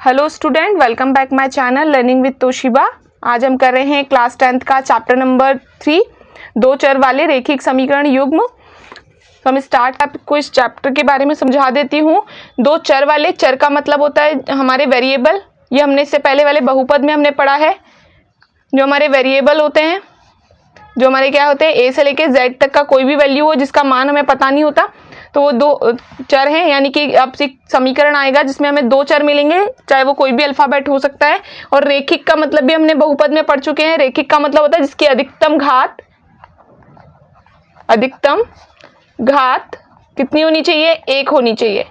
Hello student, welcome back my channel learning with Toshiba. आज हम कर रहे हैं क्लास 10th का चैप्टर नंबर 3 दो चर वाले रेखिक समीकरण युग्म। तो हम स्टार्ट आपको इस चैप्टर के बारे में समझा देती हूँ। दो चर वाले, चर का मतलब होता है हमारे वेरिएबल। ये हमने इससे पहले वाले बहुपद में हमने पढ़ा है। जो हमारे वेरिएबल होते हैं, जो हमारे क्या होते हैं, ए से लेके जेड तक का कोई भी वैल्यू हो जिसका मान हमें पता नहीं होता, तो वो दो चर हैं। यानी कि अब समीकरण आएगा जिसमें हमें दो चर मिलेंगे, चाहे वो कोई भी अल्फाबेट हो सकता है। और रेखिक का मतलब भी हमने बहुपद में पढ़ चुके हैं। रेखिक का मतलब होता है जिसकी अधिकतम घात कितनी होनी चाहिए, एक होनी चाहिए।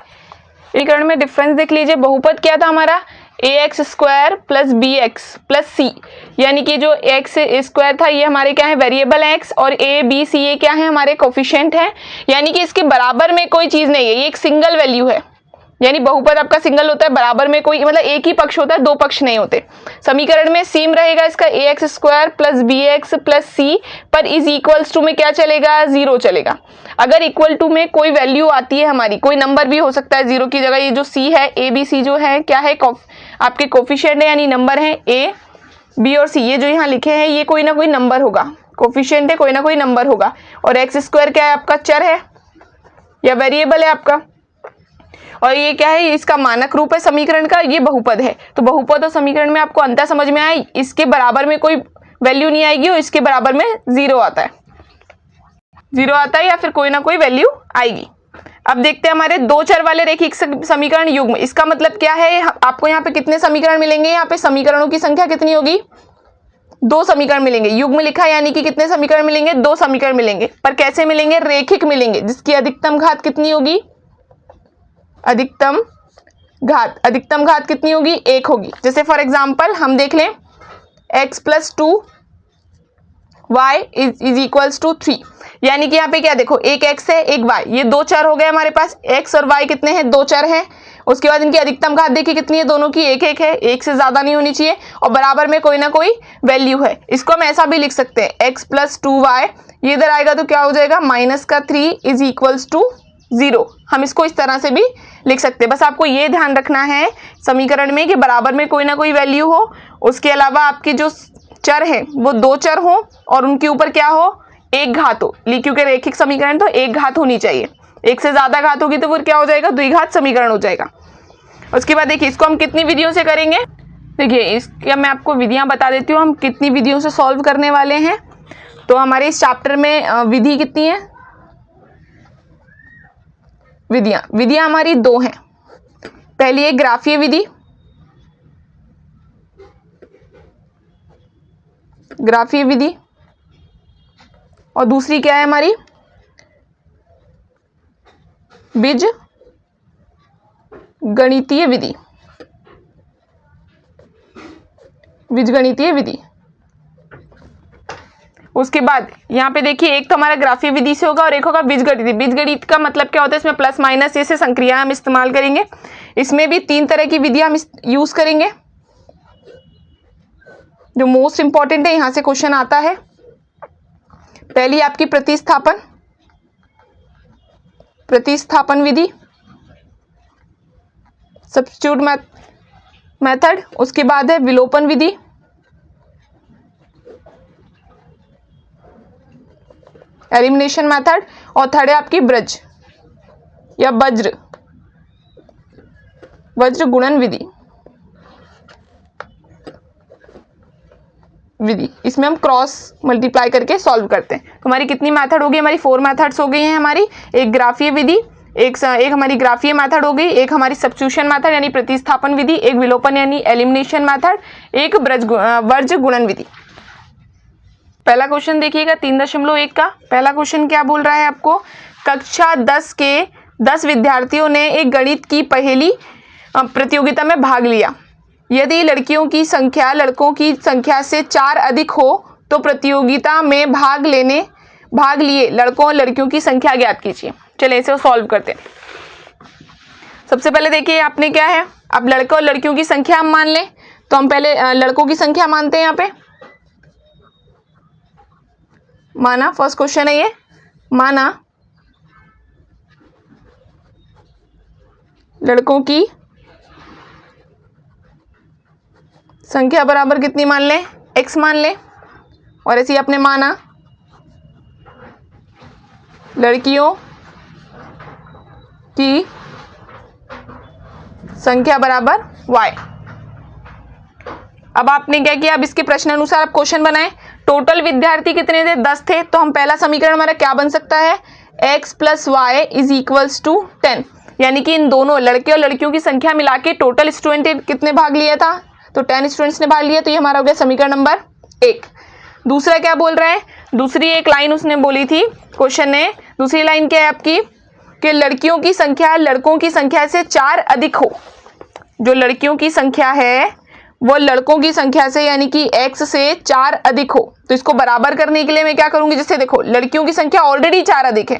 समीकरण में डिफरेंस देख लीजिए। बहुपद क्या था हमारा, ax² plus bx plus c, यानी कि जो x² था ये हमारे क्या है, वेरिएबल x, और a b c ये क्या है, हमारे कोफिशिएंट है। यानी कि इसके बराबर में कोई चीज नहीं है, ये एक सिंगल वैल्यू है। यानी बहुपद आपका सिंगल होता है, बराबर में कोई मतलब एक ही पक्ष होता है, दो पक्ष नहीं होते। समीकरण में सेम रहेगा इसका ax² plus bx plus c, पर इज इक्वल्स टू में क्या चलेगा, 0 चलेगा। अगर इक्वल टू में कोई वैल्यू आती है हमारी, कोई नंबर भी हो सकता है, 0 की जगह ये जो c है, a b c जो है क्या है, आपके कोफिशिएंट है, यानी नंबर है a b और c। ये जो यहाँ लिखे हैं ये कोई ना कोई नंबर होगा, कोफिशिएंट है, कोई ना कोई नंबर होगा। और x² क्या है, आपका चर है या वेरिएबल है आपका, और ये क्या है, इसका मानक रूप है समीकरण का, ये बहुपद है। तो बहुपद और समीकरण में आपको अंतर समझ में आया, इसके बराबर में कोई वैल्यू नहीं आएगी और इसके बराबर में 0 आता है, 0 आता है या फिर कोई ना कोई वैल्यू आएगी। अब देखते हैं हमारे दो चर वाले रेखिक समीकरण युग्म। इसका मतलब क्या है, आपको यहाँ पे कितने समीकरण मिलेंगे, यहाँ पे समीकरणों की संख्या कितनी होगी, दो समीकरण मिलेंगे। युग्म लिखा है यानी कि कितने समीकरण मिलेंगे, दो समीकरण मिलेंगे। पर कैसे मिलेंगे, रेखिक मिलेंगे, जिसकी अधिकतम घात कितनी होगी, अधिकतम घात कितनी होगी, 1 होगी। जैसे फॉर एग्जाम्पल हम देख लें, x plus 2 y is equals to 3। यानी कि यहाँ पे क्या देखो, एक x है एक y, ये दो चर हो गए हमारे पास। x और y कितने हैं, दो चर हैं। उसके बाद इनकी अधिकतम घात देखिए कितनी है, दोनों की एक एक है, एक से ज्यादा नहीं होनी चाहिए, और बराबर में कोई ना कोई वैल्यू है। इसको हम ऐसा भी लिख सकते हैं, x प्लस 2y, ये इधर आएगा तो क्या हो जाएगा, -3 इज इक्वल्स टू 0। हम इसको इस तरह से भी लिख सकते हैं। बस आपको ये ध्यान रखना है समीकरण में कि बराबर में कोई ना कोई वैल्यू हो, उसके अलावा आपकी जो चर है वो दो चर हो, और उनके ऊपर क्या हो, एक घात हो। क्योंकि रेखिक समीकरण तो एक घात होनी चाहिए, एक से ज्यादा घात होगी तो फिर क्या हो जाएगा, द्विघात समीकरण हो जाएगा। उसके बाद देखिए इसको हम कितनी विधियों से करेंगे। देखिए इसका मैं आपको विधियां बता देती हूँ, हम कितनी विधियों से सॉल्व करने वाले हैं। तो हमारे इस चैप्टर में विधि कितनी है, विधियां हमारी दो हैं। पहली है ग्राफीय विधि, और दूसरी क्या है हमारी, बीज गणितीय विधि। उसके बाद यहाँ पे देखिए, एक तो हमारा ग्राफीय विधि से होगा और एक होगा बीजगणित। बीजगणित का मतलब क्या होता है, इसमें प्लस माइनस ये से संक्रिया हम इस्तेमाल करेंगे। इसमें भी 3 तरह की विधियां हम यूज करेंगे। जो मोस्ट इंपॉर्टेंट है, यहां से क्वेश्चन आता है। पहली आपकी प्रतिस्थापन विधि, सब्स्टिट्यूट मेथड। उसके बाद है विलोपन विधि, एलिमिनेशन मेथड, और थर्ड है आपकी ब्रज या वज्र गुणन विधि। इसमें हम क्रॉस मल्टीप्लाई करके सॉल्व करते हैं। तो हमारी कितनी मेथड होगी, हमारी 4 मेथड्स हो गई हैं हमारी। एक ग्राफीय विधि, एक हमारी ग्राफीय मेथड हो गई, एक हमारी सब्स्टिट्यूशन मेथड यानी प्रतिस्थापन विधि, एक विलोपन यानी एलिमिनेशन मेथड, एक वज्र गुणन विधि। पहला क्वेश्चन देखिएगा 3.1 का। पहला क्वेश्चन क्या बोल रहा है आपको, कक्षा 10 के 10 विद्यार्थियों ने एक गणित की पहेली प्रतियोगिता में भाग लिया। यदि लड़कियों की संख्या लड़कों की संख्या से 4 अधिक हो तो प्रतियोगिता में भाग लिए लड़कों और लड़कियों की संख्या ज्ञात कीजिए। चलिए इसे सॉल्व करते हैं। सबसे पहले देखिए आपने क्या है, अब लड़कों और लड़कियों की संख्या हम मान लें, तो हम पहले लड़कों की संख्या मानते हैं। यहाँ पे माना, फर्स्ट क्वेश्चन है ये, माना लड़कों की संख्या बराबर कितनी मान लें, x मान लें। और ऐसे ही आपने माना लड़कियों की संख्या बराबर y। अब आपने क्या किया, अब इसके प्रश्न अनुसार आप क्वेश्चन बनाए। टोटल विद्यार्थी कितने थे, 10 थे। तो हम पहला समीकरण हमारा क्या बन सकता है, x plus y is equals to 10, यानी कि इन दोनों लड़के और लड़कियों की संख्या मिला के टोटल स्टूडेंट कितने भाग लिया था, तो 10 स्टूडेंट्स ने भाग लिया। तो ये हमारा हो गया समीकरण नंबर 1। दूसरा क्या बोल रहे हैं, दूसरी एक लाइन उसने बोली थी क्वेश्चन ने, दूसरी लाइन क्या है आपकी कि लड़कियों की संख्या लड़कों की संख्या से 4 अधिक हो। जो लड़कियों की संख्या है वो लड़कों की संख्या से यानी कि x से 4 अधिक हो। तो इसको बराबर करने के लिए मैं क्या करूंगी, जैसे देखो लड़कियों की संख्या ऑलरेडी 4 अधिक है,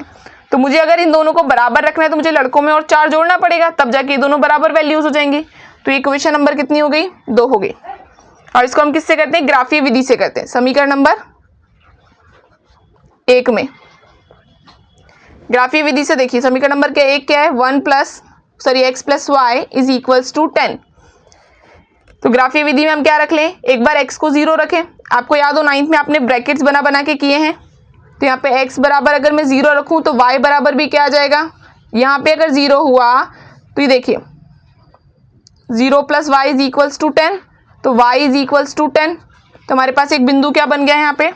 तो मुझे अगर इन दोनों को बराबर रखना है तो मुझे लड़कों में और 4 जोड़ना पड़ेगा, तब जाके ये दोनों बराबर वैल्यूज हो जाएंगी। तो इक्वेशन नंबर कितनी हो गई, 2 हो गई। और इसको हम किससे करते हैं, ग्राफीय विधि से करते हैं। समीकरण नंबर 1 में ग्राफीय विधि से देखिए, समीकरण नंबर क्या 1 क्या है, x plus y is equals to 10। तो ग्राफीय विधि में हम क्या रख लें, एक बार x को 0 रखें। आपको याद हो 9th में आपने ब्रैकेट्स बना के किए हैं। तो यहाँ पे x बराबर अगर मैं 0 रखूं तो y बराबर भी क्या आ जाएगा, यहाँ पे अगर 0 हुआ तो ये देखिए 0 plus y is equals to 10, तो y इज इक्वल्स टू 10। तो हमारे पास एक बिंदु क्या बन गया है, यहाँ पे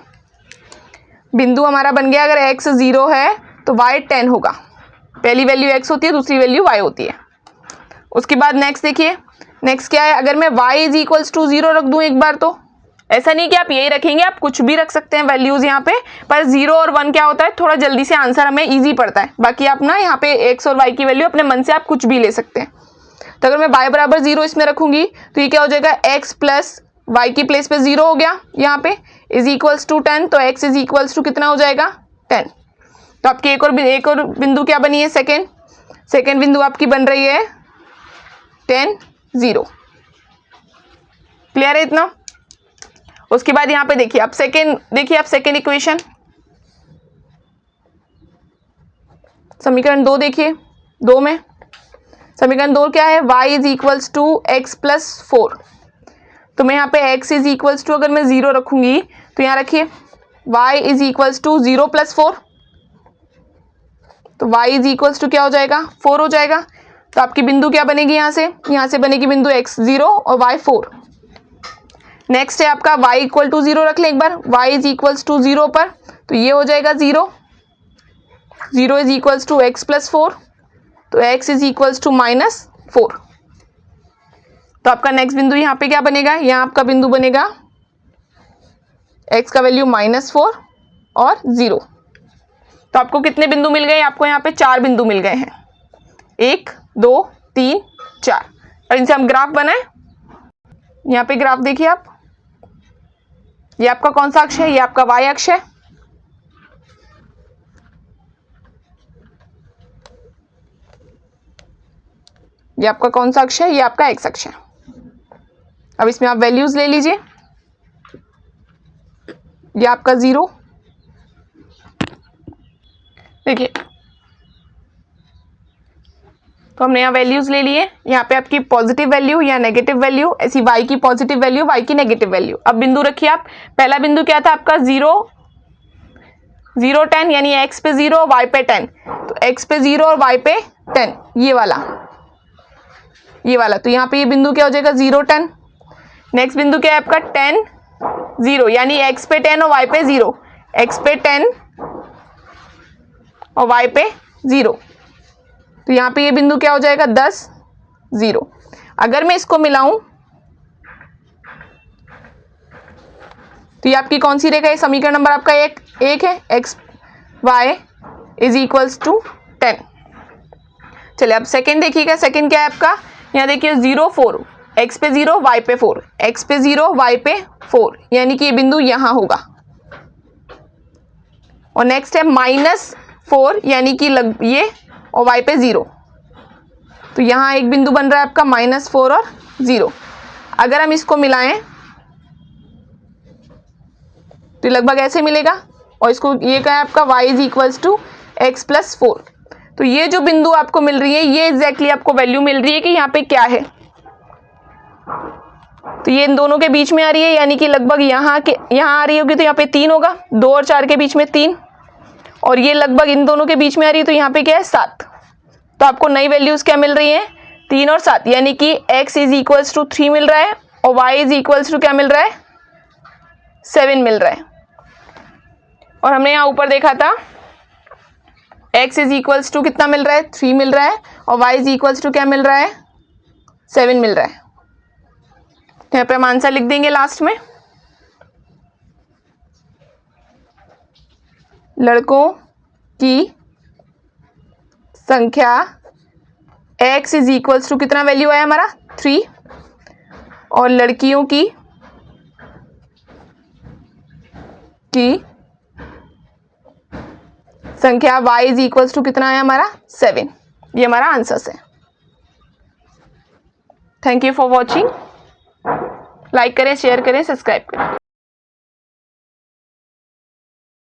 बिंदु हमारा बन गया, अगर x 0 है तो y 10 होगा। पहली वैल्यू x होती है, दूसरी वैल्यू y होती है। उसके बाद नेक्स्ट देखिए, नेक्स्ट क्या है, अगर मैं y इज इक्वल्स टू 0 रख दूं एक बार, तो ऐसा नहीं कि आप यही रखेंगे, आप कुछ भी रख सकते हैं वैल्यूज यहाँ पे, पर 0 और 1 क्या होता है, थोड़ा जल्दी से आंसर हमें इजी पड़ता है। बाकी आप ना यहाँ पे x और y की वैल्यू अपने मन से आप कुछ भी ले सकते हैं। तो अगर मैं y बराबर 0 इसमें रखूंगी तो ये क्या हो जाएगा, x प्लस वाई की प्लेस पे 0 हो गया यहाँ पे, इज इक्वल्स टू 10। तो x इज इक्वल्स टू कितना हो जाएगा, 10। तो आपकी एक और बिंदु क्या बनी है, सेकेंड बिंदु आपकी बन रही है 10 0। क्लियर है इतना। उसके बाद यहाँ पे देखिए आप सेकेंड इक्वेशन, समीकरण 2 देखिए, 2 में समीकरण 2 क्या है, y is equals to x plus 4। तो मैं यहाँ पे x इज इक्वल्स टू अगर मैं 0 रखूंगी तो यहाँ रखिए y is equals to 0 plus 4। तो y इज इक्वल्स टू क्या हो जाएगा, 4 हो जाएगा। तो आपकी बिंदु क्या बनेगी, यहाँ से बनेगी बिंदु x 0 और y 4। नेक्स्ट है आपका y इक्वल टू 0 रख लें एक बार, y इज इक्वल्स टू 0 पर, तो ये हो जाएगा 0 is equals to x plus 4। तो x is equals to minus 4। तो आपका नेक्स्ट बिंदु यहाँ पे क्या बनेगा, यहाँ आपका बिंदु बनेगा x का वैल्यू -4 और 0। तो आपको कितने बिंदु मिल गए, आपको यहाँ पे 4 बिंदु मिल गए हैं, 1 2 3 4। और इनसे हम ग्राफ बनाए। यहाँ पे ग्राफ देखिए आप, ये आपका कौन सा अक्ष है, ये आपका y अक्ष है। ये आपका कौन सा अक्ष है, ये आपका x अक्ष है। अब इसमें आप वैल्यूज ले लीजिए, ये आपका 0, देखिए तो हमने यहाँ वैल्यूज ले लिए। यहाँ पे आपकी पॉजिटिव वैल्यू या नेगेटिव वैल्यू, ऐसी y की पॉजिटिव वैल्यू, y की नेगेटिव वैल्यू। अब बिंदु रखिए आप, पहला बिंदु क्या था आपका 0 0 10, यानी x पे 0 y पे 10। तो x पे 0 और y पे 10, ये वाला। तो यहाँ पे ये बिंदु क्या हो जाएगा, 0 10। नेक्स्ट बिंदु क्या है आपका 10 0, यानी x पे 10 और y पे 0, x पे 10 और y पे 0। तो यहाँ पे ये बिंदु क्या हो जाएगा, 10 0। अगर मैं इसको मिलाऊं तो ये आपकी कौन सी रेखा है, समीकरण नंबर आपका एक है, x y is equals to 10। चलिए अब सेकंड देखिएगा, सेकंड क्या है आपका, यहाँ देखिए 0 4, x पे 0 y पे 4, x पे 0 y पे 4, यानी कि ये बिंदु यहाँ होगा। और नेक्स्ट है -4, यानी कि ये और y पे 0। तो यहाँ एक बिंदु बन रहा है आपका -4 और 0। अगर हम इसको मिलाएं तो लगभग ऐसे मिलेगा। और इसको ये क्या है आपका y is equals to x plus 4। तो ये जो बिंदु आपको मिल रही है, ये एग्जैक्टली आपको वैल्यू मिल रही है कि यहाँ पे क्या है। तो ये इन दोनों के बीच में आ रही है, यानी कि लगभग यहाँ आ रही होगी, तो यहाँ पे 3 होगा, 2 और 4 के बीच में 3, और ये लगभग इन दोनों के बीच में आ रही है, तो यहाँ पे क्या है 7। तो आपको नई वैल्यूज क्या मिल रही है 3 और 7, यानी कि x इज इक्वल्स टू 3 मिल रहा है और y इज इक्वल्स टू क्या मिल रहा है 7 मिल रहा है। और हमने यहाँ ऊपर देखा था x इज इक्वल्स टू कितना मिल रहा है 3 मिल रहा है और y इज इक्वल्स टू क्या मिल रहा है 7 मिल रहा है। तो यहाँ पे हम आंसर लिख देंगे लास्ट में, लड़कों की संख्या x इज इक्वल्स टू कितना वैल्यू आया हमारा 3 और लड़कियों की संख्या y इज इक्वल्स टू कितना आया हमारा 7। ये हमारा आंसर है। Thank you for watching. Like करें, शेयर करें, सब्सक्राइब करें।